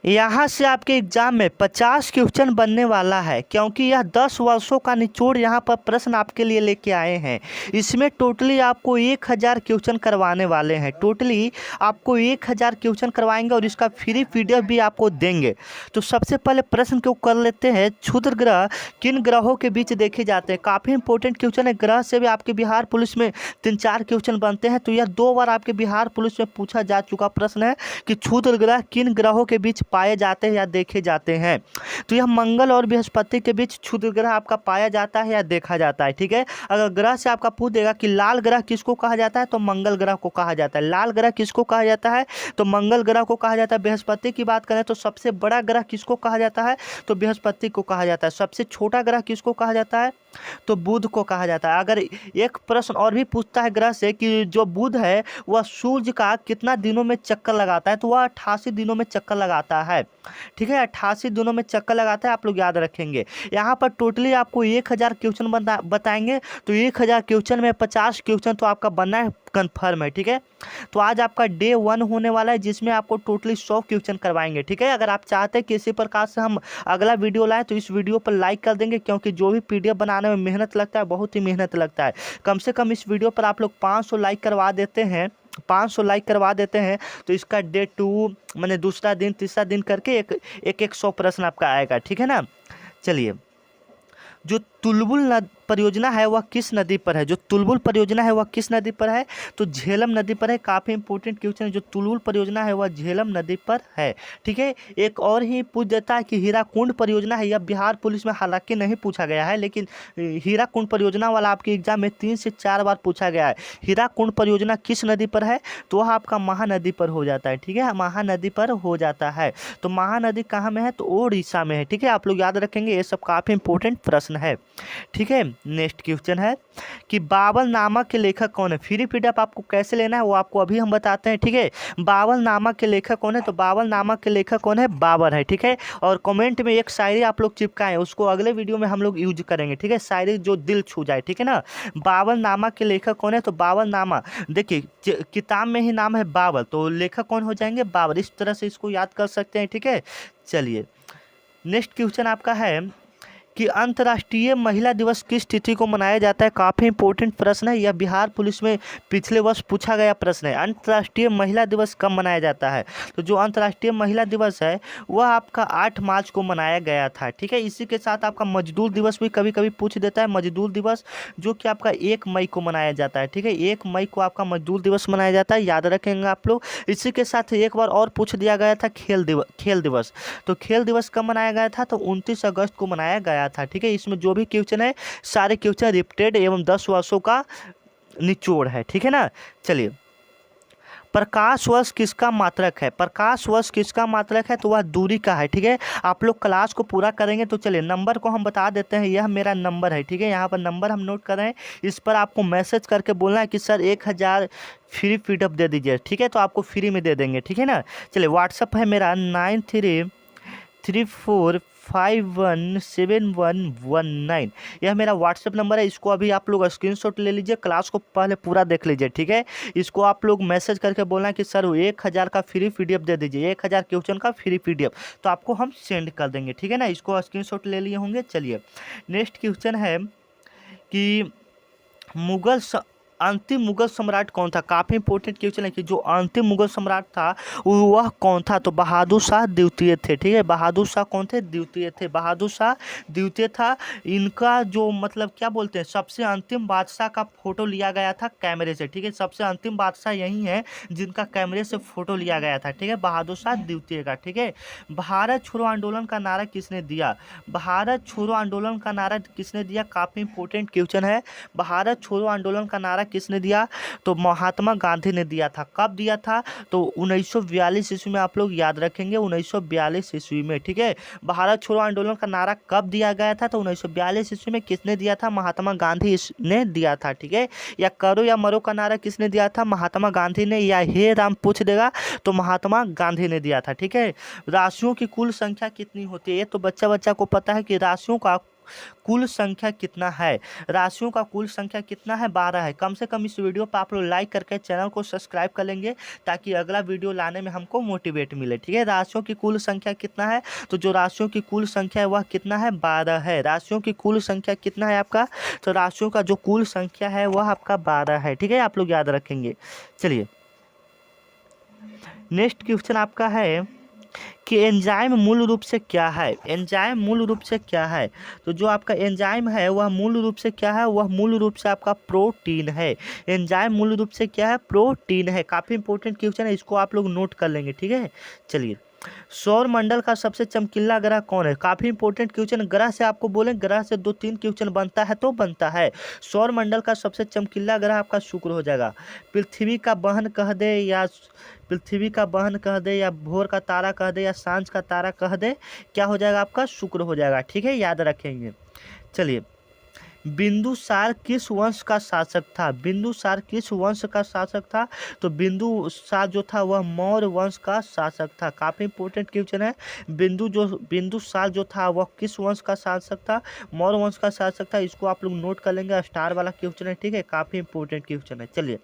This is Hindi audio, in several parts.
यहाँ से आपके एग्जाम में 50 क्वेश्चन बनने वाला है, क्योंकि यह 10 वर्षों का निचोड़ यहाँ पर प्रश्न आपके लिए लेके आए हैं। इसमें टोटली आपको 1000 क्वेश्चन करवाने वाले हैं। टोटली आपको 1000 क्वेश्चन करवाएंगे और इसका फ्री पीडीएफ भी आपको देंगे। तो सबसे पहले प्रश्न को कर लेते हैं। क्षुद्र ग्रह किन ग्रहों के बीच देखे जाते हैं? काफ़ी इंपॉर्टेंट क्वेश्चन है। ग्रह से भी आपके बिहार पुलिस में 3-4 क्वेश्चन बनते हैं। तो यह 2 बार आपके बिहार पुलिस में पूछा जा चुका प्रश्न है कि क्षुद्र ग्रह किन ग्रहों के बीच पाए जाते हैं या देखे जाते हैं। तो यह मंगल और बृहस्पति के बीच क्षुद्र ग्रह आपका पाया जाता है या देखा जाता है। ठीक है, अगर ग्रह से आपका पूछ देगा कि लाल ग्रह किसको कहा जाता है, तो मंगल ग्रह को कहा जाता है। लाल ग्रह किसको कहा जाता है, तो मंगल ग्रह को कहा जाता है। बृहस्पति की बात करें तो सबसे बड़ा ग्रह किसको कहा जाता है, तो बृहस्पति को कहा जाता है। सबसे छोटा ग्रह किसको कहा जाता है, तो बुध को कहा जाता है। अगर एक प्रश्न और भी पूछता है ग्रह से कि जो बुध है वह सूर्य का कितना दिनों में चक्कर लगाता है, तो वह 88 दिनों में चक्कर लगाता है। ठीक है, 88 दिनों में चक्कर लगाता है, आप लोग याद रखेंगे। यहाँ पर टोटली आपको 1000 क्वेश्चन बताएंगे। तो 1000 क्वेश्चन में 50 क्वेश्चन तो आपका बनना है कन्फर्म है। ठीक है, तो आज आपका डे 1 होने वाला है, जिसमें आपको टोटली 100 क्वेश्चन करवाएंगे। ठीक है, अगर आप चाहते हैं कि इसी प्रकार से हम अगला वीडियो लाएं तो इस वीडियो पर लाइक कर देंगे, क्योंकि जो भी पीडीएफ बनाने में मेहनत लगता है, बहुत ही मेहनत लगता है। कम से कम इस वीडियो पर आप लोग 500 लाइक करवा देते हैं, 500 लाइक करवा देते हैं तो इसका डे 2 मैंने दूसरा दिन तीसरा दिन करके एक 100 प्रश्न आपका आएगा। ठीक है ना। चलिए, जो तुलबुल परियोजना है वह किस नदी पर है? जो तुलबुल परियोजना है वह किस नदी पर है, तो झेलम नदी पर है। काफ़ी इंपॉर्टेंट क्वेश्चन है। जो तुलबुल परियोजना है वह झेलम नदी पर है। ठीक है, एक और ही पूछ देता है कि हीराकुंड परियोजना है। यह बिहार पुलिस में हालांकि नहीं पूछा गया है, लेकिन हीराकुंड परियोजना वाला आपके एग्जाम में 3 से 4 बार पूछा गया है। हीराकुंड परियोजना किस नदी पर है, तो वह आपका महानदी पर हो जाता है। ठीक है, महानदी पर हो जाता है। तो महानदी कहाँ में है, तो उड़ीसा में है। ठीक है, आप लोग याद रखेंगे, ये सब काफ़ी इंपॉर्टेंट प्रश्न है। ठीक है, नेक्स्ट क्वेश्चन है कि बाबर नामा के लेखक कौन है? फ्री पीडीएफ आपको कैसे लेना है वो आपको अभी हम बताते हैं। ठीक है, बाबर नामा के लेखक कौन है, तो बाबर नामा के लेखक कौन है, बाबर है। ठीक है, और कमेंट में एक शायरी आप लोग चिपकाएं, उसको अगले वीडियो में हम लोग यूज करेंगे। ठीक है, शायरी जो दिल छू जाए। ठीक है ना। बाबर नामा के लेखक कौन है, तो बाबर नामा, देखिए किताब में ही नाम है बाबर, तो लेखक कौन हो जाएंगे, बाबर। इस तरह से इसको याद कर सकते हैं। ठीक है, चलिए नेक्स्ट क्वेश्चन आपका है कि अंतर्राष्ट्रीय महिला दिवस किस तिथि को मनाया जाता है? काफ़ी इंपॉर्टेंट प्रश्न है। यह बिहार पुलिस में पिछले वर्ष पूछा गया प्रश्न है। अंतर्राष्ट्रीय महिला दिवस कब मनाया जाता है, तो जो अंतर्राष्ट्रीय महिला दिवस है वह आपका 8 मार्च को मनाया गया था। ठीक है, इसी के साथ आपका मजदूर दिवस भी कभी कभी पूछ देता है। मजदूर दिवस जो कि आपका 1 मई को मनाया जाता है। ठीक है, 1 मई को आपका मजदूर दिवस मनाया जाता है, याद रखेंगे आप लोग। इसी के साथ एक बार और पूछ दिया गया था खेल दिवस। तो खेल दिवस कब मनाया गया था, तो 29 अगस्त को मनाया गया था। ठीक है, इसमें जो भी क्वेश्चन है सारे क्वेश्चन रिपीटेड एवं 10 वर्षों का निचोड़ है। ठीक है ना। चलिए, प्रकाश वर्ष किसका मात्रक है? प्रकाश वर्ष किसका मात्रक है, तो वह दूरी का है। ठीक है, आप लोग क्लास को पूरा करेंगे। तो चलिए नंबर को हम बता देते हैं, यह मेरा नंबर है। ठीक है, यहाँ पर नंबर हम नोट कर रहे हैं, इस पर आपको मैसेज करके बोलना है कि सर 1000 फ्री पीडीएफ दे दीजिए। ठीक है, तो आपको फ्री में दे देंगे। ठीक है ना। चलिए, व्हाट्सअप है मेरा 9334517119। यह मेरा व्हाट्सएप नंबर है। इसको अभी आप लोग स्क्रीनशॉट ले लीजिए, क्लास को पहले पूरा देख लीजिए। ठीक है, इसको आप लोग मैसेज करके बोलना कि सर 1000 का फ्री पीडीएफ दे दीजिए, 1000 क्वेश्चन का फ्री पीडीएफ, तो आपको हम सेंड कर देंगे। ठीक है ना, इसको स्क्रीनशॉट ले लिए होंगे। चलिए नेक्स्ट क्वेश्चन है कि अंतिम मुगल सम्राट कौन था? काफ़ी इंपॉर्टेंट क्वेश्चन है कि जो अंतिम मुगल सम्राट था वह कौन था, तो बहादुर शाह द्वितीय थे। ठीक है, बहादुर शाह कौन थे, द्वितीय थे। बहादुर शाह द्वितीय था। इनका जो मतलब क्या बोलते हैं, सबसे अंतिम बादशाह का फोटो लिया गया था कैमरे से। ठीक है, सबसे अंतिम बादशाह यही है जिनका कैमरे से फोटो लिया गया था। ठीक है, बहादुर शाह द्वितीय का। ठीक है, भारत छोड़ो आंदोलन का नारा किसने दिया? भारत छोड़ो आंदोलन का नारा किसने दिया? काफ़ी इंपॉर्टेंट क्वेश्चन है। भारत छोड़ो आंदोलन का नारा किसने दिया, तो महात्मा गांधी ने दिया था। कब दिया था, तो 1942 ईस्वी में। आप लोग याद रखेंगे 1942 ईस्वी में। ठीक है, भारत छोड़ो आंदोलन का नारा कब दिया गया था, तो 1942 ईस्वी में। किसने दिया था, महात्मा गांधी ने दिया था। ठीक है, या करो या मरो का नारा किसने दिया था, महात्मा गांधी ने। या हे राम पूछ देगा तो महात्मा गांधी ने दिया था। ठीक है, राशियों की कुल संख्या कितनी होती है, ये तो बच्चा को पता है कि राशियों का कुल संख्या कितना है? राशियों का कुल संख्या कितना है? 12 है। कम से कम इस वीडियो पर आप लोग लाइक करके चैनल को सब्सक्राइब कर लेंगे ताकि अगला वीडियो लाने में हमको मोटिवेट मिले। ठीक है, राशियों की कुल संख्या कितना है? तो जो राशियों की कुल संख्या है वह कितना है? 12 है। राशियों की कुल संख्या कितना है आपका? तो राशियों का जो कुल संख्या है वह आपका 12 है। ठीक है, आप लोग याद रखेंगे। चलिए नेक्स्ट क्वेश्चन आपका है कि एंजाइम मूल रूप से क्या है? एंजाइम मूल रूप से क्या है? तो जो आपका एंजाइम है वह मूल रूप से क्या है? वह मूल रूप से आपका प्रोटीन है। एंजाइम मूल रूप से क्या है? प्रोटीन है। काफ़ी इंपॉर्टेंट क्वेश्चन है, इसको आप लोग नोट कर लेंगे। ठीक है, चलिए सौर मंडल का सबसे चमकीला ग्रह कौन है? काफी इंपॉर्टेंट क्वेश्चन। ग्रह से आपको बोले ग्रह से 2-3 क्वेश्चन बनता है तो बनता है। सौर मंडल का सबसे चमकीला ग्रह आपका शुक्र हो जाएगा। पृथ्वी का बहन कह दे या पृथ्वी का बहन कह दे या भोर का तारा कह दे या सांझ का तारा कह दे, क्या हो जाएगा आपका? शुक्र हो जाएगा। ठीक है, याद रखेंगे। चलिए बिंदुसार किस वंश का शासक था? बिंदुसार किस वंश का शासक था? तो बिंदुसार जो था वह मौर्य वंश का शासक था। काफ़ी इंपॉर्टेंट क्वेश्चन है। बिंदुसार जो था वह किस वंश का शासक था? मौर्य वंश का शासक था। इसको आप लोग नोट कर लेंगे, स्टार वाला क्वेश्चन है। ठीक है, काफ़ी इंपॉर्टेंट क्वेश्चन है। चलिए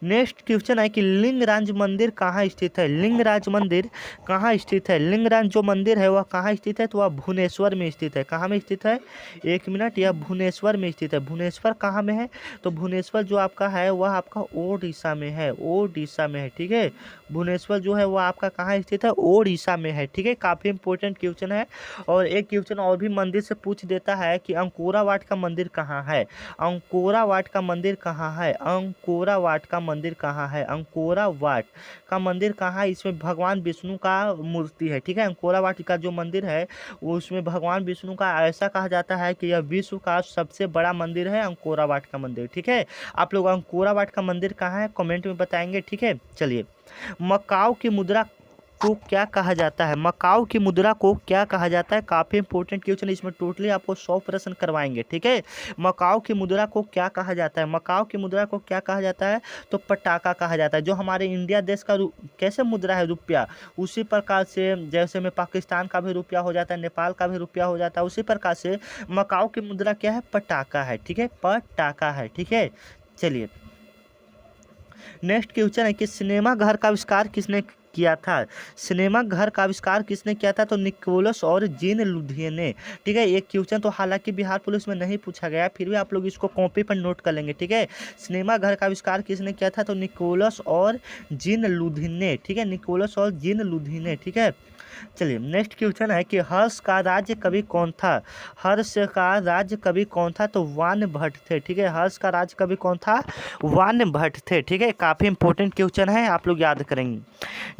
नेक्स्ट क्वेश्चन है कि लिंगराज मंदिर कहाँ स्थित है? लिंगराज मंदिर कहाँ स्थित है? लिंगराज जो मंदिर है वह कहाँ स्थित है? तो वह भुवनेश्वर में स्थित है। कहाँ में स्थित है? एक मिनट, यह भुवनेश्वर में स्थित है। भुवनेश्वर कहाँ में है? तो भुवनेश्वर जो आपका है वह आपका ओडिशा में है। ओडिशा में है। ठीक है, भुवनेश्वर जो है वह आपका कहाँ स्थित है? ओडिशा में है। ठीक है, काफ़ी इंपॉर्टेंट क्वेश्चन है। और एक क्वेश्चन और भी मंदिर से पूछ देता है कि अंकोरा वाट का मंदिर कहाँ है? अंकोरा वाट का मंदिर कहाँ है? अंकोरा वाट का मंदिर कहाँ है? अंकोरा वाट का मंदिर कहाँ है? इसमें भगवान विष्णु का मूर्ति है। ठीक है, अंकोरा वाट का जो मंदिर है वो उसमें भगवान विष्णु का, ऐसा कहा जाता है कि यह विश्व का सबसे बड़ा मंदिर है अंकोरा वाट का मंदिर। ठीक है, आप लोग अंकोरा वाट का मंदिर कहाँ है कमेंट में बताएंगे। ठीक है, चलिए मकाओ की मुद्रा को क्या कहा जाता है? मकाओ की मुद्रा को क्या कहा जाता है? काफ़ी इंपॉर्टेंट क्वेश्चन, इसमें टोटली आपको 100 प्रश्न करवाएंगे। ठीक है, मकाओ की मुद्रा को क्या कहा जाता है? मकाओ की मुद्रा को क्या कहा जाता है? तो पटाका कहा जाता है। जो हमारे इंडिया देश का कैसे मुद्रा है रुपया, उसी प्रकार से जैसे में पाकिस्तान का भी रुपया हो जाता है, नेपाल का भी रुपया हो जाता है, उसी प्रकार से मकाओ की मुद्रा क्या है? पटाका है। ठीक है, पटाका है। ठीक है, चलिए नेक्स्ट क्वेश्चन है कि सिनेमा घर का आविष्कार किसने किया था? सिनेमा घर का आविष्कार किसने किया था? तो निकोलस और जीन लुथियन ने। ठीक है, एक क्वेश्चन तो हालांकि बिहार पुलिस में नहीं पूछा गया, फिर भी आप लोग इसको कॉपी पर नोट कर लेंगे। ठीक है, सिनेमा घर का आविष्कार किसने किया था? तो निकोलस और जीन लुथियन ने। ठीक है, निकोलस और जीन लुथियन ने। ठीक है, चलिए नेक्स्ट क्वेश्चन है कि हर्ष का राज्य कवि कौन था? हर्ष का राज्य कवि कौन था? तो वान भट्ट थे। ठीक है, हर्ष का राज्य कवि कौन था? वान भट्ट थे। ठीक है, काफ़ी इंपॉर्टेंट क्वेश्चन है, आप लोग याद करेंगे।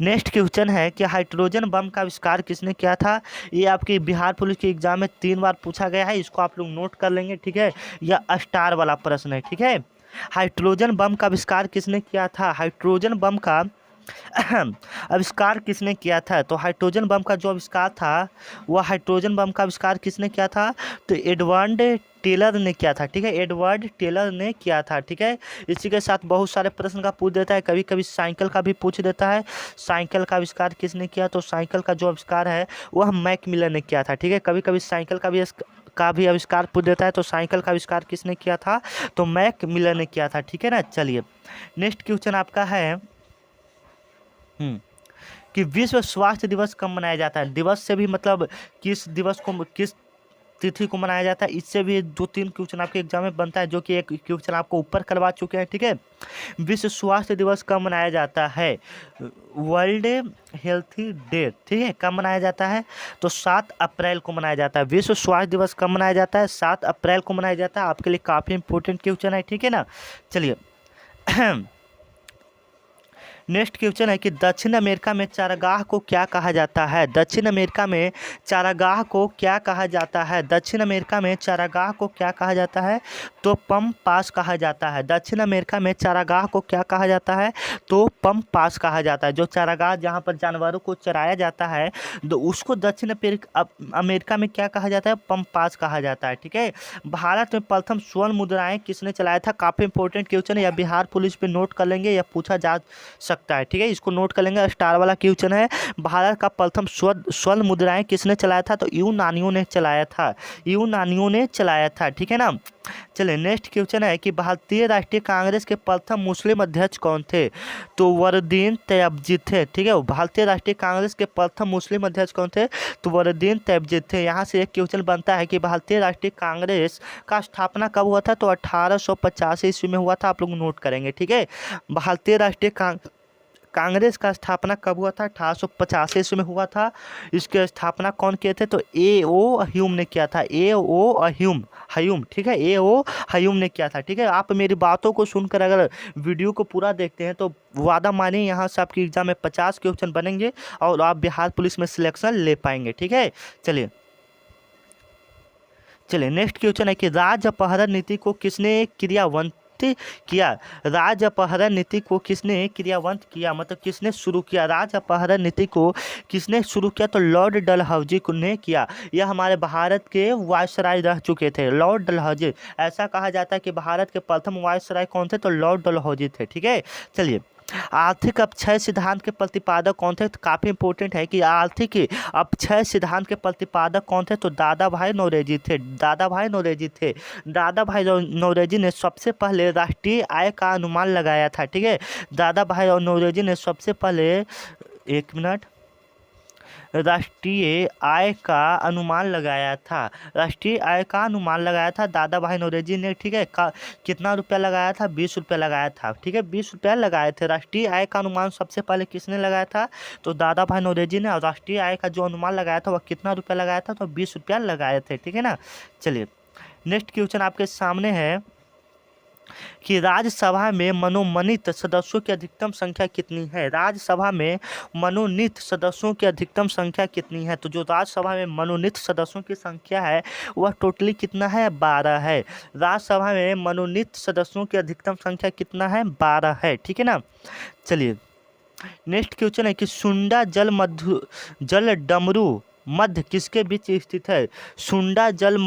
नेक्स्ट क्वेश्चन है कि हाइड्रोजन बम का आविष्कार किसने किया था? ये आपके बिहार पुलिस के एग्जाम में 3 बार पूछा गया है, इसको आप लोग नोट कर लेंगे। ठीक है, यह स्टार वाला प्रश्न है। ठीक है, हाइड्रोजन बम का आविष्कार किसने किया था? हाइड्रोजन बम का आविष्कार किसने किया था? तो हाइड्रोजन बम का जो आविष्कार था वह हाइड्रोजन बम का आविष्कार किसने किया था? तो एडवर्ड टेलर ने किया था। ठीक है, एडवर्ड टेलर ने किया था। ठीक है, इसी के साथ बहुत सारे प्रश्न का पूछ देता है, कभी कभी साइकिल का भी पूछ देता है। साइकिल का आविष्कार किसने किया? तो साइकिल का जो आविष्कार है वह मैकमिलन ने किया था। ठीक है, कभी कभी साइकिल का भी आविष्कार पूछ देता है, तो साइकिल का आविष्कार किसने किया था? तो मैकमिलन ने किया था। ठीक है ना, चलिए नेक्स्ट क्वेश्चन आपका है कि विश्व स्वास्थ्य दिवस कब मनाया जाता है? दिवस से भी मतलब किस दिवस को, किस तिथि को मनाया जाता है, इससे भी 2-3 क्वेश्चन आपके एग्जाम में बनता है, जो कि एक क्वेश्चन आपको ऊपर करवा चुके हैं। ठीक है, विश्व स्वास्थ्य दिवस कब मनाया जाता है? World healthy day. ठीक है, कब मनाया जाता है? तो 7 अप्रैल को मनाया जाता है। विश्व स्वास्थ्य दिवस कब मनाया जाता है? 7 अप्रैल को मनाया जाता है। आपके लिए काफ़ी इंपॉर्टेंट क्वेश्चन है। ठीक है ना, चलिए नेक्स्ट क्वेश्चन है कि दक्षिण अमेरिका में चारागाह को क्या कहा जाता है? दक्षिण अमेरिका में चारागाह को क्या कहा जाता है? दक्षिण अमेरिका में चारागाह को क्या कहा जाता है? तो पम्प पास कहा जाता है। दक्षिण अमेरिका में चारागाह को क्या कहा जाता है? तो पम्प पास कहा जाता है। जो चारागाह जहाँ पर जानवरों को चराया जाता है तो उसको दक्षिण अमेरिका में क्या कहा जाता है? पम्प पास कहा जाता है। ठीक है, भारत में प्रथम स्वर्ण मुद्राएं किसने चलाया था? काफ़ी इंपॉर्टेंट क्वेश्चन है, या बिहार पुलिस पे नोट कर लेंगे या पूछा जा सकता सकता है, ठीक है, इसको नोट कर लेंगे। स्टार वाला क्वेश्चन है, भारत का प्रथम स्वर्ण मुद्राएं किसने चलाया था? तो यूनानियों ने चलाया था, यूनानियों ने चलाया था, ठीक है ना। चलिए नेक्स्ट क्वेश्चन है कि भारतीय राष्ट्रीय कांग्रेस के प्रथम मुस्लिम अध्यक्ष कौन थे? तो वरदीन तैयबजी थे, ठीक है। भारतीय राष्ट्रीय कांग्रेस के प्रथम मुस्लिम अध्यक्ष कौन थे? तो वरदीन तैयबजी थे। यहाँ से एक क्वेश्चन बनता है कि भारतीय राष्ट्रीय कांग्रेस का स्थापना कब हुआ था? तो 1885 ईस्वी में हुआ था, आप लोग नोट करेंगे, ठीक है। भारतीय राष्ट्रीय कांग्रेस का स्थापना कब हुआ था? 1885 ईस्वी में हुआ था। इसके स्थापना कौन किए थे? तो ए ओ ह्यूम ने किया था, ए ओ ह्यूम, हयूम, ठीक है, ए ओ हयूम ने किया था, ठीक है। आप मेरी बातों को सुनकर अगर वीडियो को पूरा देखते हैं तो वादा मानिए यहाँ से आपकी एग्जाम में 50 क्वेश्चन बनेंगे और आप बिहार पुलिस में सिलेक्शन ले पाएंगे, ठीक है। चलिए नेक्स्ट क्वेश्चन है कि राज्य अपहरण नीति को किसने क्रियान्वित किया? राज्य अपहरण नीति को किसने क्रियान्वित किया, मतलब किसने शुरू किया? राज्य अपहरण नीति को किसने शुरू किया? तो लॉर्ड डलहौजी ने किया। यह हमारे भारत के वायसराय रह चुके थे, लॉर्ड डलहौजी। ऐसा कहा जाता है कि भारत के प्रथम वायसराय कौन थे? तो लॉर्ड डलहौजी थे, ठीक है। चलिए आर्थिक अपक्षय सिद्धांत के प्रतिपादक कौन थे? तो काफ़ी इंपॉर्टेंट है कि आर्थिक अपक्षय सिद्धांत के प्रतिपादक कौन थे? तो दादा भाई नौरोजी थे, दादा भाई नौरोजी थे। दादा भाई नौरोजी ने सबसे पहले राष्ट्रीय आय का अनुमान लगाया था, ठीक है। दादा भाई नौरोजी ने सबसे पहले, एक मिनट, राष्ट्रीय आय का अनुमान लगाया था, राष्ट्रीय आय का अनुमान लगाया था दादा भाई नौरोजी ने, ठीक है। कितना रुपया लगाया था? 20 रुपया लगाया था, ठीक है, 20 रुपया लगाए थे। राष्ट्रीय आय का अनुमान सबसे पहले किसने लगाया था? तो दादा भाई नौरोजी ने। और राष्ट्रीय आय का जो अनुमान लगाया था वह कितना रुपया लगाया था? तो 20 रुपया लगाए थे, ठीक है ना। चलिए नेक्स्ट क्वेश्चन आपके सामने है कि राज्यसभा में मनोनीत सदस्यों की अधिकतम संख्या कितनी है? राज्यसभा में मनोनीत सदस्यों की अधिकतम संख्या कितनी है? तो जो राज्यसभा में मनोनीत सदस्यों की संख्या है वह टोटली कितना है? 12 है। राज्यसभा में मनोनीत सदस्यों की अधिकतम संख्या कितना है? 12 है, ठीक है ना। चलिए नेक्स्ट क्वेश्चन है कि सुंडा जल डमरू मध्य किसके बीच स्थित है? सुंडा जल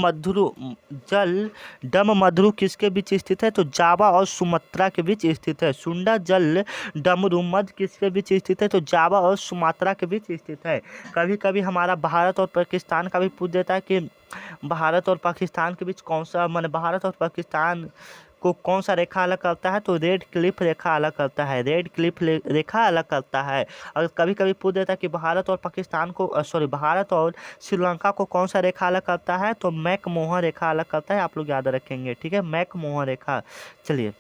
डम मधुरू किसके बीच स्थित है? तो जावा और सुमात्रा के बीच स्थित है। सुंडा जल डमरू मध्य किसके बीच स्थित है? तो जावा और सुमात्रा के बीच स्थित है। कभी कभी हमारा भारत और पाकिस्तान का भी पूछ देता है कि भारत और पाकिस्तान के बीच कौन सा, माने भारत और पाकिस्तान को कौन सा रेखा अलग करता है? तो रेड क्लिफ रेखा अलग करता है, रेड क्लिफ रेखा अलग करता है। और कभी कभी पूछ देता है कि भारत और पाकिस्तान को, भारत और श्रीलंका को कौन सा रेखा अलग करता है? तो मैकमोहन रेखा अलग करता है, आप लोग याद रखेंगे, ठीक है, मैकमोहन रेखा। चलिए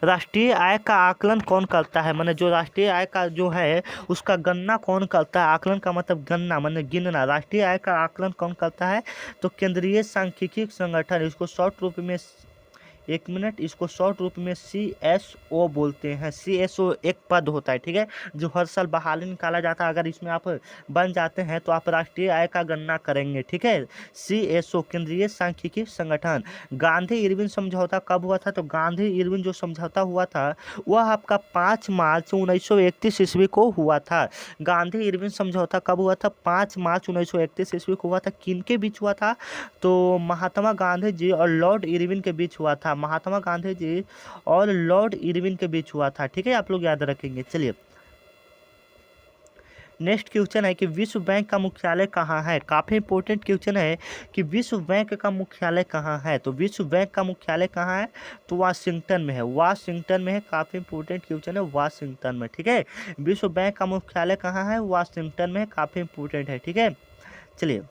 राष्ट्रीय आय का आकलन कौन करता है? माने जो राष्ट्रीय आय का जो है उसका गणना कौन करता है? आकलन का मतलब गणना, माने गिनना। राष्ट्रीय आय का आकलन कौन करता है? तो केंद्रीय सांख्यिकी संगठन, इसको शॉर्ट रूप में, एक मिनट, इसको शॉर्ट रूप में CSO बोलते हैं। CSO एक पद होता है, ठीक है, जो हर साल बहाली निकाला जाता है। अगर इसमें आप बन जाते हैं तो आप राष्ट्रीय आय का गणना करेंगे, ठीक है। CSO केंद्रीय सांख्यिकी संगठन। गांधी इरविन समझौता कब हुआ था? तो गांधी इरविन जो समझौता हुआ था वह आपका 5 मार्च 1931 ईस्वी को हुआ था। गांधी इरविन समझौता कब हुआ था? 5 मार्च 1931 ईस्वी को हुआ था। किनके बीच हुआ था? तो महात्मा गांधी जी और लॉर्ड इरविन के बीच हुआ था। महात्मा गांधी जी और लॉर्ड इरविन के बीच हुआ था, ठीक है, आप लोग याद रखेंगे। चलिए नेक्स्ट क्वेश्चन है कि विश्व बैंक का मुख्यालय कहाँ है? काफ़ी इंपॉर्टेंट क्वेश्चन है कि विश्व बैंक का मुख्यालय कहाँ है? तो विश्व बैंक का मुख्यालय कहाँ है? तो वाशिंगटन में है, वाशिंगटन में है। काफ़ी इंपॉर्टेंट क्वेश्चन है, वाशिंगटन में, ठीक है। विश्व बैंक का मुख्यालय कहाँ है? वाशिंगटन में, काफ़ी इंपॉर्टेंट है, ठीक है। चलिए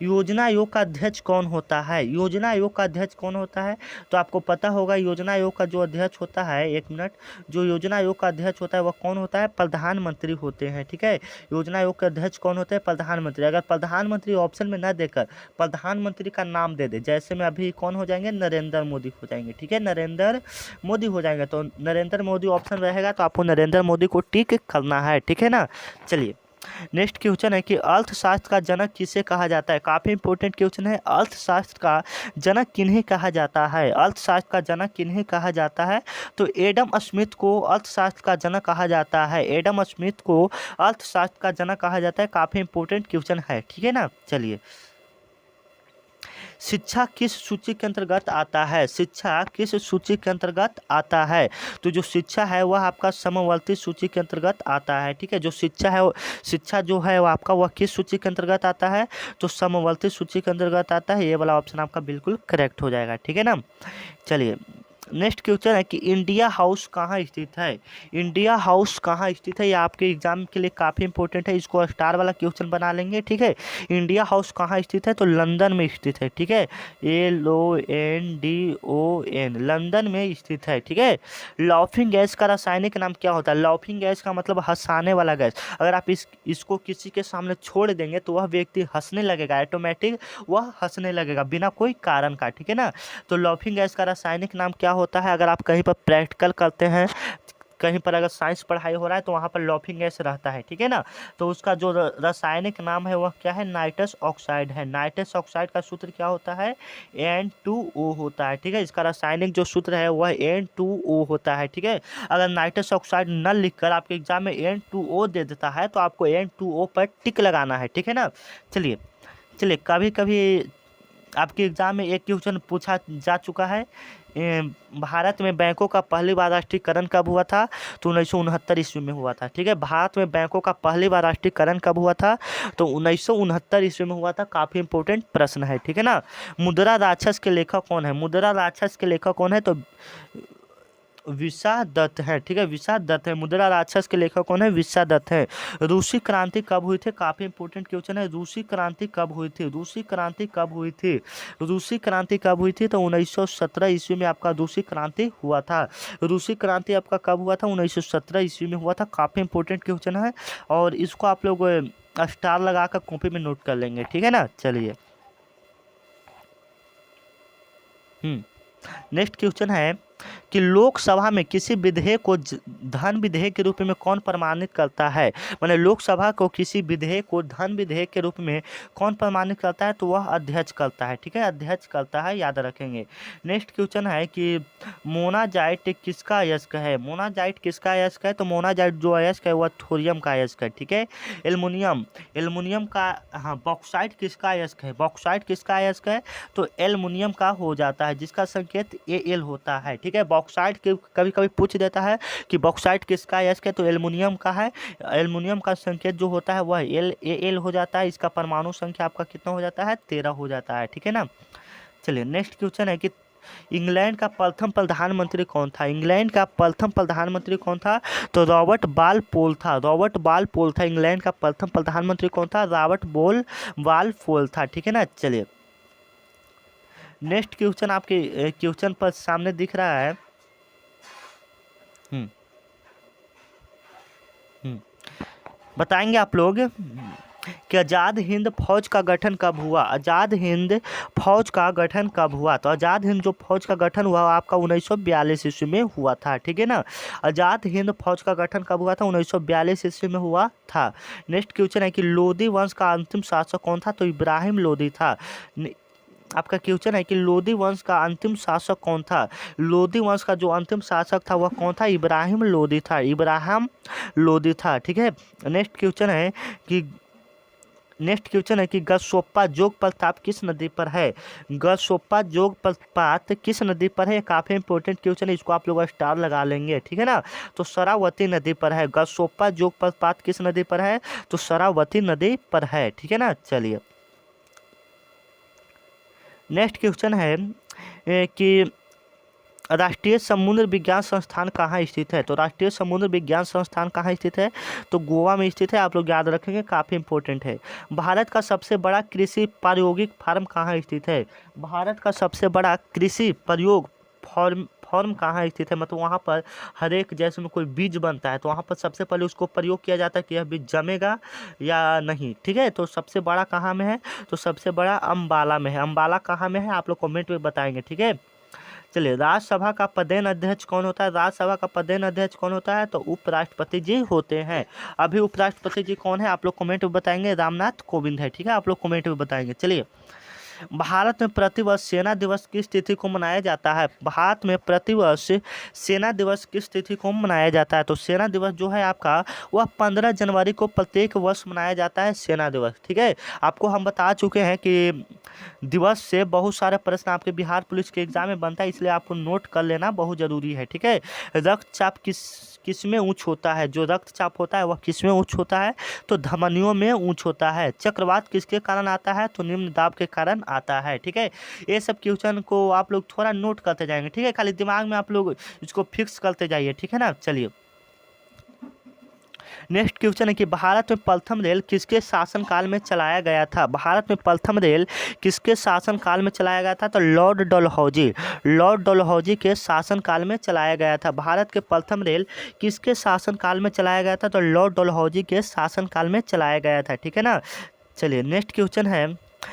योजना आयोग का अध्यक्ष कौन होता है? योजना आयोग का अध्यक्ष कौन होता है? तो आपको पता होगा योजना आयोग का जो अध्यक्ष होता है, एक मिनट, जो योजना आयोग का अध्यक्ष होता है वह कौन होता है? प्रधानमंत्री होते हैं, ठीक है। योजना आयोग के अध्यक्ष कौन होते हैं? प्रधानमंत्री। अगर प्रधानमंत्री ऑप्शन में न देकर प्रधानमंत्री का नाम दे दे, जैसे में अभी कौन हो जाएंगे? नरेंद्र मोदी हो जाएंगे, ठीक है, नरेंद्र मोदी हो जाएंगे। तो नरेंद्र मोदी ऑप्शन रहेगा तो आपको नरेंद्र मोदी को टिक करना है, ठीक है ना। चलिए नेक्स्ट क्वेश्चन है कि अर्थशास्त्र का जनक किसे कहा जाता है? काफ़ी इंपॉर्टेंट क्वेश्चन है। अर्थशास्त्र का जनक किन्हें कहा जाता है? अर्थशास्त्र का जनक किन्हें कहा जाता है? तो एडम स्मिथ को अर्थशास्त्र का जनक कहा जाता है। एडम स्मिथ को अर्थशास्त्र का जनक कहा जाता है। काफ़ी इंपॉर्टेंट क्वेश्चन है, ठीक है ना। चलिए शिक्षा किस सूची के अंतर्गत आता है? शिक्षा किस सूची के अंतर्गत आता है? तो जो शिक्षा है वह आपका समवर्ती सूची के अंतर्गत आता है। ठीक है, जो शिक्षा है शिक्षा जो है वो आपका वह किस सूची के अंतर्गत आता है? तो समवर्ती सूची के अंतर्गत आता है। ये वाला ऑप्शन आपका बिल्कुल करेक्ट हो जाएगा। ठीक है ना। चलिए नेक्स्ट क्वेश्चन है कि इंडिया हाउस कहाँ स्थित है? इंडिया हाउस कहाँ स्थित है? ये आपके एग्जाम के लिए काफ़ी इंपॉर्टेंट है, इसको स्टार वाला क्वेश्चन बना लेंगे। ठीक है, इंडिया हाउस कहाँ स्थित है? तो लंदन में स्थित है। ठीक है, LONDON, लंदन में स्थित है। ठीक है, लाफिंग गैस का रासायनिक नाम क्या होता है? लाफिंग गैस का मतलब हंसाने वाला गैस। अगर आप इसको किसी के सामने छोड़ देंगे तो वह व्यक्ति हंसने लगेगा, ऑटोमेटिक वह हंसने लगेगा बिना कोई कारण का। ठीक है ना। तो लाफिंग गैस का रासायनिक नाम क्या होता है? अगर आप कहीं पर प्रैक्टिकल करते हैं, कहीं पर अगर साइंस पढ़ाई हो रहा है तो वहाँ पर लाफिंग गैस रहता है। ठीक है ना। तो उसका जो रासायनिक नाम है वह क्या है? नाइट्रस ऑक्साइड है। नाइट्रस ऑक्साइड का सूत्र क्या होता है? N2O होता है। ठीक है, इसका रासायनिक जो सूत्र है वह N2O होता है। ठीक है, अगर नाइट्रस ऑक्साइड न लिखकर आपके एग्जाम में N2O दे देता है तो आपको N2O पर टिक लगाना है। ठीक है ना। चलिए चलिए कभी कभी आपके एग्जाम में एक क्वेश्चन पूछा जा चुका है, भारत में बैंकों का पहली बार राष्ट्रीयकरण कब हुआ था? तो 1969 ईस्वी में हुआ था। ठीक है, भारत में बैंकों का पहली बार राष्ट्रीयकरण कब हुआ था? तो 1969 ईस्वी में हुआ था। काफ़ी इंपॉर्टेंट प्रश्न है। ठीक है ना। मुद्रा राक्षस के लेखक कौन है? मुद्रा राक्षस के लेखक कौन है? तो विशा दत्त है। ठीक है, विशा दत्त है। मुद्रा राक्षस के लेखक कौन है? विशा दत्त है। रूसी क्रांति कब हुई थी? काफी इंपोर्टेंट क्वेश्चन है। रूसी क्रांति कब हुई थी? रूसी क्रांति कब हुई थी? रूसी क्रांति कब हुई थी? तो 1917 ईस्वी में आपका रूसी क्रांति हुआ था। रूसी क्रांति आपका कब हुआ था? 1917 ईस्वी में हुआ था। काफी इंपोर्टेंट क्वेश्चन है और इसको आप लोग स्टार लगाकर कॉपी में नोट कर लेंगे। ठीक है ना। चलिए नेक्स्ट क्वेश्चन है कि लोकसभा में किसी विधेयक को धन विधेयक के रूप में कौन प्रमाणित करता है? मतलब लोकसभा को किसी विधेयक को धन विधेयक के रूप में कौन प्रमाणित करता है? तो वह अध्यक्ष करता है। ठीक है, अध्यक्ष करता है, याद रखेंगे। नेक्स्ट क्वेश्चन है कि मोनाजाइट किसका अयस्क है? मोनाजाइट किसका अयस्क है? तो मोनाजाइट जो अयस्क है वह थोरियम का अयस्क है। ठीक है, एल्युमिनियम एल्युमिनियम का, हाँ, बॉक्साइट किसका अयस्क है? बॉक्साइट किसका अयस्क है? तो एल्युमिनियम का हो जाता है, जिसका संकेत Al होता है। ठीक है, बॉक्साइट के कभी कभी पूछ देता है कि बॉक्साइट किसका अयस्क है? तो एल्युमिनियम का है। एल्युमिनियम का संकेत जो होता है वह Al हो जाता है। इसका परमाणु संख्या आपका कितना हो जाता है? 13 हो जाता है। ठीक है ना। चलिए नेक्स्ट क्वेश्चन है कि इंग्लैंड का प्रथम प्रधानमंत्री कौन था? इंग्लैंड का प्रथम प्रधानमंत्री कौन था? तो रॉबर्ट बालपोल था। रॉबर्ट बालपोल था। इंग्लैंड का प्रथम प्रधानमंत्री कौन था? रॉबर्ट बालपोल था। ठीक है ना। चलिए नेक्स्ट क्वेश्चन आपके क्वेश्चन पर सामने दिख रहा है। बताएंगे आप लोग कि आज़ाद हिंद फौज का गठन कब हुआ? आज़ाद हिंद फौज का गठन कब हुआ? तो आज़ाद हिंद जो फौज का गठन हुआ आपका 1942 ईस्वी में हुआ था। ठीक है ना। आज़ाद हिंद फौज का गठन कब हुआ था? 1942 ईस्वी में हुआ था। नेक्स्ट क्वेश्चन है कि लोधी वंश का अंतिम शासक कौन था? तो इब्राहिम लोधी था। आपका क्वेश्चन है कि लोधी वंश का अंतिम शासक कौन था? लोधी वंश का जो अंतिम शासक था वह कौन था? इब्राहिम लोधी था। इब्राहिम लोधी था। ठीक है। नेक्स्ट क्वेश्चन है कि गसोप्पा जोग प्रपात किस नदी पर है? गसोप्पा जोग प्रपात किस नदी पर है? काफ़ी इंपॉर्टेंट क्वेश्चन है, इसको आप लोग स्टार लगा लेंगे। ठीक है ना। तो शरावती नदी पर है। गसोप्पा जोग प्रपात किस नदी पर है? तो शरावती नदी पर है। ठीक है ना। चलिए नेक्स्ट क्वेश्चन है कि राष्ट्रीय समुद्र विज्ञान संस्थान कहाँ स्थित है? तो राष्ट्रीय समुद्र विज्ञान संस्थान कहाँ स्थित है? तो गोवा में स्थित है। आप लोग याद रखेंगे, काफ़ी इंपॉर्टेंट है। भारत का सबसे बड़ा कृषि प्रायोगिक फार्म कहाँ स्थित है? भारत का सबसे बड़ा कृषि प्रयोग फॉर्म कहाँ स्थित है? मतलब वहाँ पर हर एक, जैसे में कोई बीज बनता है तो वहाँ पर सबसे पहले उसको प्रयोग किया जाता है कि यह बीज जमेगा या नहीं। ठीक है, तो सबसे बड़ा कहाँ में है? तो सबसे बड़ा अम्बाला में है। अम्बाला कहाँ में है? आप लोग कमेंट में बताएंगे। ठीक है। चलिए राज्यसभा का पदेन अध्यक्ष कौन होता है? राज्यसभा का पदेन अध्यक्ष कौन होता है? तो उपराष्ट्रपति जी होते हैं। अभी उपराष्ट्रपति जी कौन है? आप लोग कमेंट में बताएंगे। रामनाथ कोविंद है। ठीक है, आप लोग कमेंट में बताएंगे। चलिए भारत में प्रतिवर्ष सेना दिवस किस तिथि को मनाया जाता है? भारत में प्रतिवर्ष सेना दिवस किस तिथि को मनाया जाता है? तो सेना दिवस जो है आपका वह 15 जनवरी को प्रत्येक वर्ष मनाया जाता है सेना दिवस। ठीक है, आपको हम बता चुके हैं कि दिवस से बहुत सारे प्रश्न आपके बिहार पुलिस के एग्जाम में बनता है, इसलिए आपको नोट कर लेना बहुत ज़रूरी है। ठीक है, रक्तचाप किस में उच्च होता है? जो रक्तचाप होता है वह किस में उच्च होता है? तो धमनियों में उच्च होता है। चक्रवात किसके कारण आता है? तो निम्न दाब के कारण आता है। ठीक है, ये सब क्वेश्चन को आप लोग थोड़ा नोट करते जाएंगे। ठीक है, खाली दिमाग में आप लोग इसको फिक्स करते जाइए। ठीक है ना, चलिए नेक्स्ट क्वेश्चन है कि भारत में प्रथम रेल किसके शासनकाल में चलाया गया था? भारत में प्रथम रेल किसके शासनकाल में चलाया गया था? तो लॉर्ड डलहौजी के शासनकाल में चलाया गया था। भारत के प्रथम रेल किसके शासनकाल में चलाया गया था? तो लॉर्ड डलहौजी के शासनकाल में चलाया गया था। ठीक है ना, चलिए नेक्स्ट क्वेश्चन है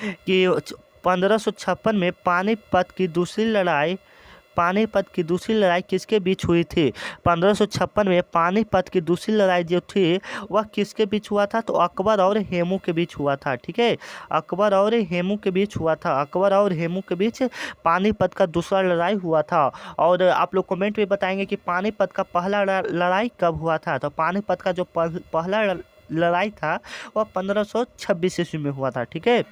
कि 1556 में पानीपत की दूसरी लड़ाई किसके बीच हुई थी? 1556 में पानीपत की दूसरी लड़ाई जो थी वह किसके बीच हुआ था? तो अकबर और हेमू के बीच हुआ था। ठीक है, अकबर और हेमू के बीच हुआ था। अकबर और हेमू के बीच पानीपत का दूसरा लड़ाई हुआ था। और आप लोग कमेंट में बताएंगे कि पानीपत का पहला लड़ाई कब हुआ था? तो पानीपत का जो पहला लड़ाई था वह 1526 ईस्वी में हुआ था। ठीक है,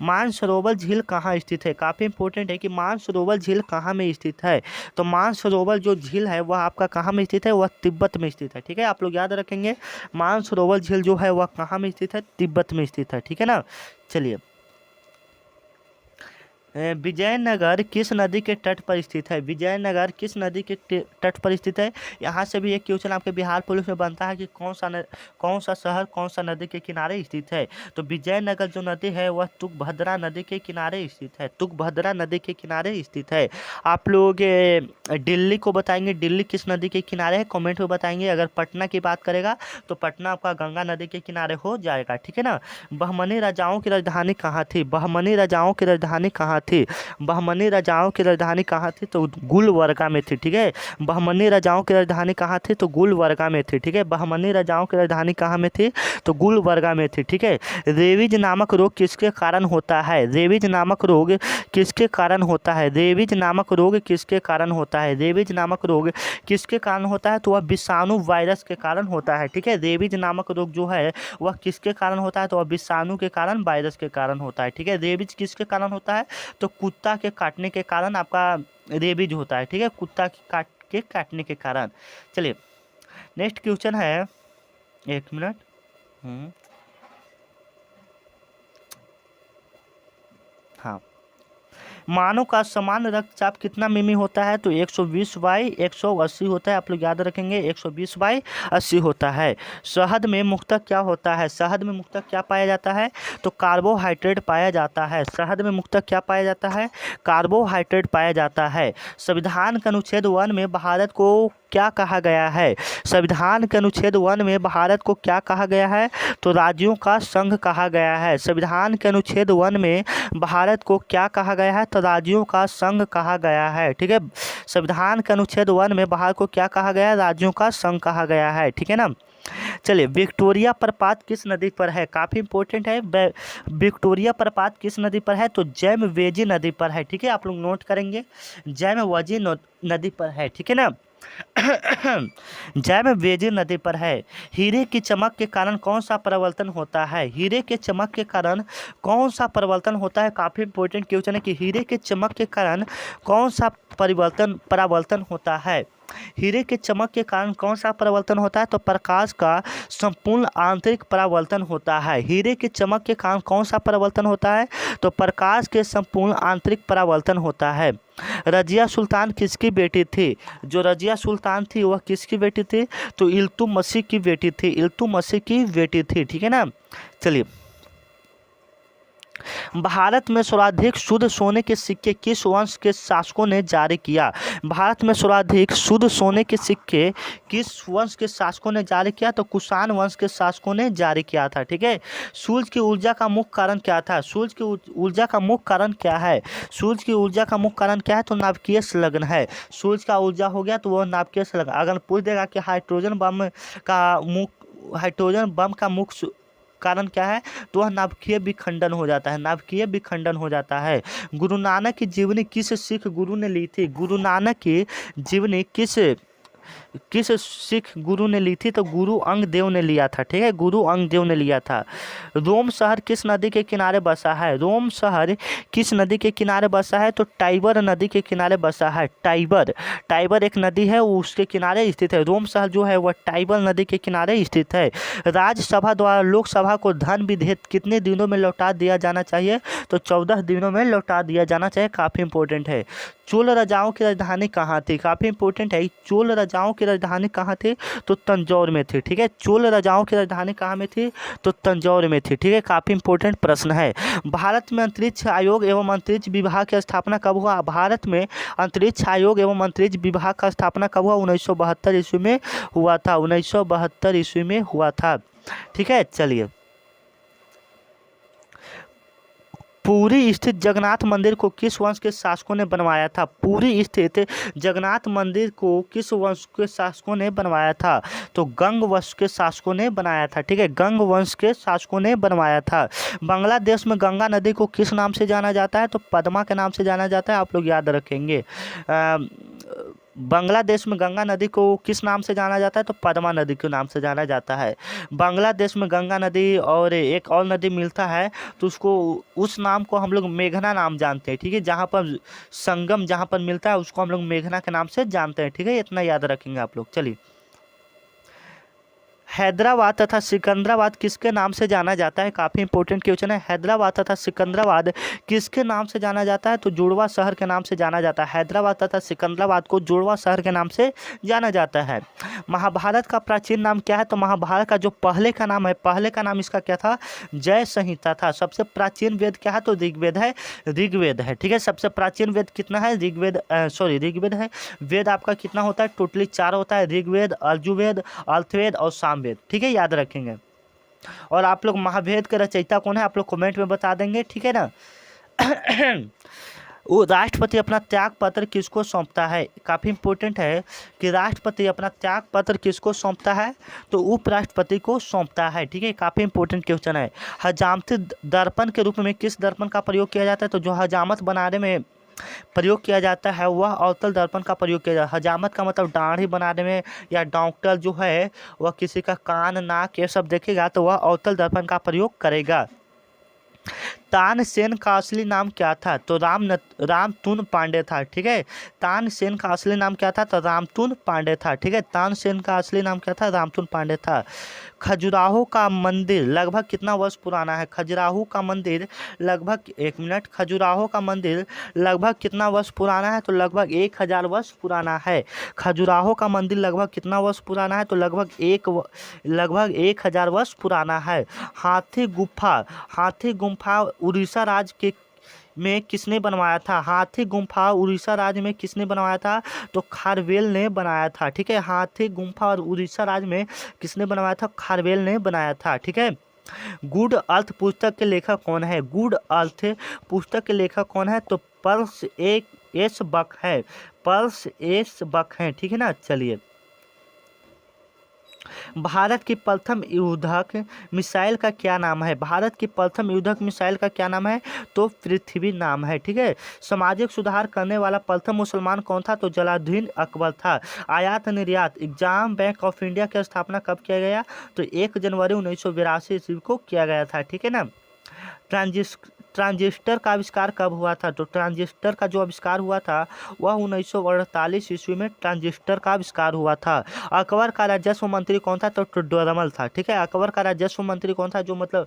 मानसरोवर झील कहाँ स्थित है? काफ़ी इंपॉर्टेंट है कि मानसरोवर झील कहाँ में स्थित है? तो मानसरोवर जो झील है वह आपका कहाँ में स्थित है? वह तिब्बत में स्थित है। ठीक है, आप लोग याद रखेंगे मानसरोवर झील जो है वह कहाँ में स्थित है? तिब्बत में स्थित है। ठीक है ना, चलिए विजयनगर किस नदी के तट पर स्थित है? विजयनगर किस नदी के तट पर स्थित है? यहाँ से भी एक क्वेश्चन आपके बिहार पुलिस में बनता है कि कौन सा शहर कौन सा नदी के किनारे स्थित है? तो विजयनगर जो नदी है वह तुंगभद्रा नदी के किनारे स्थित है। तुंगभद्रा नदी के किनारे स्थित है। आप लोग दिल्ली को बताएंगे, दिल्ली किस नदी के किनारे है? कॉमेंट में बताएंगे। अगर पटना की बात करेगा तो पटना आपका गंगा नदी के किनारे हो जाएगा। ठीक है ना, बहमनी राजाओं की राजधानी कहाँ थी? बहमनी राजाओं की राजधानी कहाँ थी? बहमनी राजाओं की राजधानी कहाँ थी? तो गुलबर्गा में थी। ठीक है, बहमनी राजाओं की राजधानी कहाँ थी? तो गुलबर्गा में थी। ठीक है, बहमनी राजाओं की राजधानी कहाँ में थी? तो गुलबर्गा में थी। ठीक है, रेबीज नामक रोग किसके कारण होता है? रेबीज नामक रोग किसके कारण होता है? रेबीज नामक रोग किसके कारण होता है? रेबीज नामक रोग किसके कारण होता है? तो वह विषाणु वायरस के कारण होता है। ठीक है, रेबीज नामक रोग जो है वह किसके कारण होता है? तो वह विषाणु के कारण, वायरस के कारण होता है। ठीक है, रेबीज किसके कारण होता है? तो कुत्ता के काटने के कारण आपका रेबीज होता है। ठीक है, कुत्ता के काटने के कारण। चलिए नेक्स्ट क्वेश्चन है, एक मिनट। हाँ, मानव का सामान्य रक्तचाप कितना मिमी होता है? तो 120/180 होता है। आप लोग याद रखेंगे 120/80 होता है। शहद में मुख्यतः क्या होता है? शहद में मुख्यतः क्या पाया जाता है? तो कार्बोहाइड्रेट पाया जाता है। शहद में मुख्यतः क्या पाया जाता है? कार्बोहाइड्रेट पाया जाता है। संविधान के अनुच्छेद 1 में भारत को क्या कहा गया है? संविधान के अनुच्छेद 1 में भारत को क्या कहा गया है? तो राज्यों का संघ कहा गया है। संविधान के अनुच्छेद 1 में भारत को क्या कहा गया है? तो राज्यों का संघ कहा गया है। ठीक है, संविधान के अनुच्छेद 1 में भारत को क्या कहा गया है? राज्यों का संघ कहा गया है। ठीक है ना, चलिए विक्टोरिया प्रपात किस नदी पर है? काफ़ी इंपॉर्टेंट है। विक्टोरिया प्रपात किस नदी पर है? तो जैमवेजी नदी पर है। ठीक है, आप लोग नोट करेंगे जैमवेजी नदी पर है। ठीक है ना, जैमवेजी नदी पर है। हीरे की चमक के कारण कौन सा परिवर्तन होता है? हीरे के चमक के कारण कौन सा परिवर्तन होता है? काफ़ी इंपॉर्टेंट क्वेश्चन है कि हीरे के चमक के कारण कौन सा परावर्तन होता है? हीरे के चमक के कारण कौन सा परिवर्तन होता है? तो प्रकाश का संपूर्ण आंतरिक परावर्तन होता है। हीरे के चमक के कारण कौन सा परिवर्तन होता है? तो प्रकाश के संपूर्ण आंतरिक परावर्तन होता है। रजिया सुल्तान किसकी बेटी थी? जो रजिया सुल्तान थी वह किसकी बेटी थी? तो इल्तुतमिश की बेटी थी। इल्तुतमिश की बेटी थी। ठीक है ना, चलिए भारत में सर्वाधिक शुद्ध सोने के सिक्के किस वंश के शासकों ने जारी किया? भारत में सर्वाधिक शुद्ध सोने के सिक्के किस वंश के शासकों ने जारी किया? तो कुषाण वंश के शासकों ने जारी किया था। ठीक है, सूर्य की ऊर्जा का मुख्य कारण क्या था? सूर्य की ऊर्जा का मुख्य कारण क्या है? सूर्य की ऊर्जा का मुख्य कारण क्या है? तो नाभिकीय संलग्न है। सूर्य का ऊर्जा हो गया तो वह नाभिकीय संलग्न। अगर पूछ देगा कि हाइड्रोजन बम का मुख्य कारण क्या है, तो वह नाभिकीय विखंडन हो जाता है, नाभिकीय विखंडन हो जाता है। गुरु नानक की जीवनी किस सिख गुरु ने ली थी? गुरु नानक की जीवनी किस सिख गुरु ने ली थी? तो गुरु अंग देव ने लिया था, ठीक है, गुरु अंग देव ने लिया था। रोम शहर किस नदी के किनारे बसा है? रोम शहर किस नदी के किनारे बसा है? तो टाइबर नदी के किनारे बसा है। टाइबर एक नदी है, वो उसके किनारे स्थित है। रोम शहर जो है वह टाइबर नदी के किनारे स्थित है। राज्यसभा द्वारा लोकसभा को धन विधेयक कितने दिनों में लौटा दिया जाना चाहिए? तो 14 दिनों में लौटा दिया जाना चाहिए। काफ़ी इंपॉर्टेंट है। चोल राजाओं की राजधानी कहाँ थी? काफ़ी इंपॉर्टेंट है। चोल राजाओं की राजधानी कहाँ थी? तो तंजौर में थी, ठीक है। चोल राजाओं की राजधानी कहाँ में थी? तो तंजौर में थी, ठीक है। काफ़ी इंपॉर्टेंट प्रश्न है। भारत में अंतरिक्ष आयोग एवं अंतरिक्ष विभाग की स्थापना कब हुआ? भारत में अंतरिक्ष आयोग एवं अंतरिक्ष विभाग का स्थापना कब हुआ? 1972 ईस्वी में हुआ था, 1972 ईस्वी में हुआ था, ठीक है। चलिए, पुरी स्थित जगन्नाथ मंदिर को किस वंश के शासकों ने बनवाया था? पुरी स्थित जगन्नाथ मंदिर को किस वंश के शासकों ने बनवाया था? तो गंग वंश के शासकों ने बनाया था, ठीक है, गंग वंश के शासकों ने बनवाया था। बांग्लादेश में गंगा नदी को किस नाम से जाना जाता है? तो पद्मा के नाम से जाना जाता है, आप लोग याद रखेंगे। बांग्लादेश में गंगा नदी को किस नाम से जाना जाता है? तो पद्मा नदी के नाम से जाना जाता है। बांग्लादेश में गंगा नदी और एक और नदी मिलता है, तो उसको, उस नाम को हम लोग मेघना नाम जानते हैं, ठीक है। जहाँ पर संगम जहाँ पर मिलता है उसको हम लोग मेघना के नाम से जानते हैं, ठीक है। इतना याद रखेंगे आप लोग। चलिए, हैदराबाद तथा सिकंदराबाद किसके नाम से जाना जाता है? काफ़ी इंपॉर्टेंट क्वेश्चन है। हैदराबाद तथा सिकंदराबाद किसके नाम से जाना जाता है? तो जुड़वा शहर के नाम से जाना जाता है। हैदराबाद तथा सिकंदराबाद को जुड़वा शहर के नाम से जाना जाता है। महाभारत का प्राचीन नाम क्या है? तो महाभारत का जो पहले का नाम है, पहले का नाम इसका क्या था? जय संहिता था। सबसे प्राचीन वेद क्या है? तो ऋग्वेद है, ऋग्वेद है, ठीक है। सबसे प्राचीन वेद कितना है? ऋग्वेद है। वेद आपका कितना होता है? टोटली 4 होता है, ऋग्वेद, यजुर्वेद, अथर्ववेद और सामवेद, ठीक है, याद रखेंगे। और आप लोग महावेद के रचयिता कौन है? आप लोग कमेंट में बता देंगे, ठीक है ना। वो राष्ट्रपति अपना त्याग पत्र किसको सौंपता है? काफ़ी इंपॉर्टेंट है कि राष्ट्रपति अपना त्याग पत्र किसको सौंपता है? तो उपराष्ट्रपति को सौंपता है, ठीक है। काफ़ी इंपॉर्टेंट क्वेश्चन है। हजामती दर्पण के रूप में किस दर्पण का प्रयोग किया जाता है? तो जो हजामत बनाने में प्रयोग किया जाता है वह अवतल दर्पण का प्रयोग किया जाता है। हजामत का मतलब दाढ़ी बनाने में, या डॉक्टर जो है वह किसी का कान, नाक ये सब देखेगा तो वह अवतल दर्पण का प्रयोग करेगा। तानसेन का असली नाम क्या था? तो रामतुन पांडे था, ठीक है। तानसेन का असली नाम क्या था? तो रामतुन पांडे था, ठीक है। तानसेन का असली नाम क्या था? रामतुन पांडे था। खजुराहो का मंदिर लगभग कितना वर्ष पुराना है? खजुराहो का मंदिर लगभग, एक मिनट, खजुराहो का मंदिर लगभग कितना वर्ष पुराना है? तो लगभग 1000 वर्ष पुराना है। खजुराहो का मंदिर लगभग कितना वर्ष पुराना है? तो लगभग 1000 वर्ष पुराना है। हाथी गुम्फा उड़ीसा राज्य के में किसने बनवाया था? हाथी गुम्फा उड़ीसा राज्य में किसने बनवाया था? तो खारवेल ने बनाया था, ठीक है। हाथी गुम्फा और उड़ीसा राज्य में किसने बनवाया था? खारवेल ने बनाया था, ठीक है। गुड अर्थ पुस्तक के लेखक कौन है? गुड अर्थ पुस्तक के लेखक कौन है? तो पर्स एस बक है, पर्स एस बक है, ठीक है ना। चलिए, भारत की प्रथम युद्धक मिसाइल का क्या नाम है? भारत की प्रथम युद्धक मिसाइल का क्या नाम है? तो पृथ्वी नाम है, ठीक है। सामाजिक सुधार करने वाला प्रथम मुसलमान कौन था? तो जलालुद्दीन अकबर था। आयात निर्यात एग्जाम बैंक ऑफ इंडिया की स्थापना कब किया गया? तो 1 जनवरी 1982 ईस्वी को किया गया था, ठीक है ना। ट्रांजिस्टर का आविष्कार कब हुआ था? तो ट्रांजिस्टर का जो आविष्कार हुआ था वह 1948 ईस्वी में ट्रांजिस्टर का आविष्कार हुआ था। अकबर का राजस्व मंत्री कौन था? तो टोडरमल था, ठीक है। अकबर का राजस्व मंत्री कौन था? जो मतलब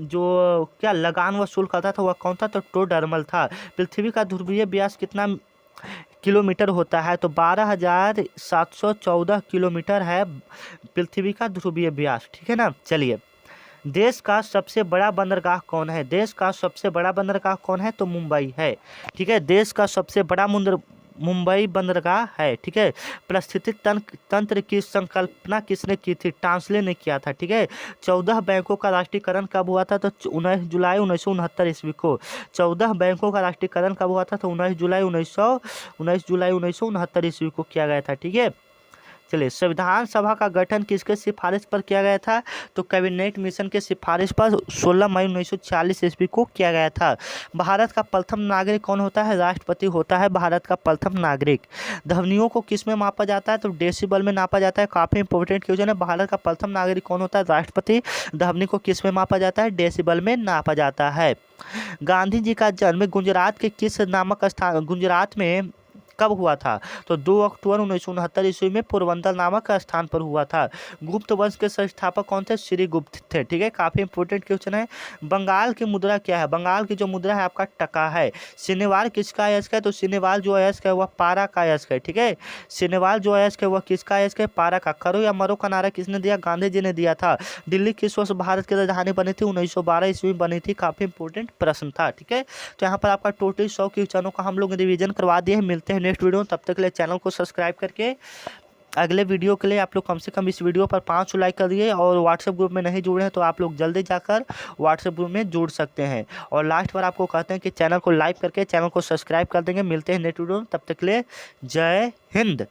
जो क्या लगान वसूल करता था वह कौन था? तो टोडरमल था। पृथ्वी का ध्रुवीय व्यास कितना किलोमीटर होता है? तो 12,714 किलोमीटर है पृथ्वी का ध्रुवीय व्यास, ठीक है ना। चलिए, देश का सबसे बड़ा बंदरगाह कौन है? देश का सबसे बड़ा बंदरगाह कौन है? तो मुंबई है, ठीक है। देश का सबसे बड़ा मुंबई बंदरगाह है, ठीक है। पारिस्थितिक तंत्र की संकल्पना किसने की थी? टांसले ने किया था, ठीक है। 14 बैंकों का राष्ट्रीयकरण कब हुआ था? तो 19 जुलाई 1969 ईस्वी को। 14 बैंकों का राष्ट्रीयकरण कब हुआ था? तो 19 जुलाई 1969 ईस्वी को किया गया था, ठीक है। चलिए, संविधान सभा का गठन किसके सिफारिश पर किया गया था? तो कैबिनेट मिशन के सिफारिश पर 16 मई 1940 ईस्वी को किया गया था। भारत का प्रथम नागरिक कौन होता है? राष्ट्रपति होता है भारत का प्रथम नागरिक। ध्वनियों को किस में मापा जाता है? तो डेसिबल में नापा जाता है। काफी इंपॉर्टेंट क्वेश्चन है। भारत का प्रथम नागरिक कौन होता है? राष्ट्रपति। ध्वनि को किस में मापा जाता है? डेसिबल में नापा जाता है। गांधी जी का जन्म गुजरात के किस नामक स्थान, गुजरात में कब हुआ था? तो 2 अक्टूबर 1969 ईस्वी में पोरबंदर नामक स्थान पर हुआ था। गुप्त वंश के संस्थापक कौन थे? श्री गुप्त थे। ठीक है, काफी इंपोर्टेंट क्वेश्चन है। बंगाल की मुद्रा क्या है? बंगाल की जो मुद्रा है आपका टका है। सिनेवाल किसका अयस्क है? तो सिनेवाल जो अयस्क है वह पारा का अयस्क है। ठीक है, सिनेवाल जो अयस्क है वह किसका अयस्क है? पारा का। करो या मरो का नारा किसने दिया? गांधी जी ने दिया था। दिल्ली किस वर्ष भारत की राजधानी बनी थी? 1912 ईस्वी में बनी थी। काफी इंपोर्टेंट प्रश्न था। ठीक है, तो यहाँ पर आपका टोटल 100 क्वेश्चनों का हम लोग रिवीजन करवा दिए हैं। मिलते हैं नेक्स्ट वीडियो। तब तक के लिए चैनल को सब्सक्राइब करके अगले वीडियो के लिए आप लोग कम से कम इस वीडियो पर 500 लाइक कर दिए। और व्हाट्सएप ग्रुप में नहीं जुड़े हैं तो आप लोग जल्दी जाकर व्हाट्सएप ग्रुप में जुड़ सकते हैं। और लास्ट पर आपको कहते हैं कि चैनल को लाइक करके चैनल को सब्सक्राइब कर देंगे। मिलते हैं नेक्स्ट वीडियो। तब तक के लिए जय हिंद।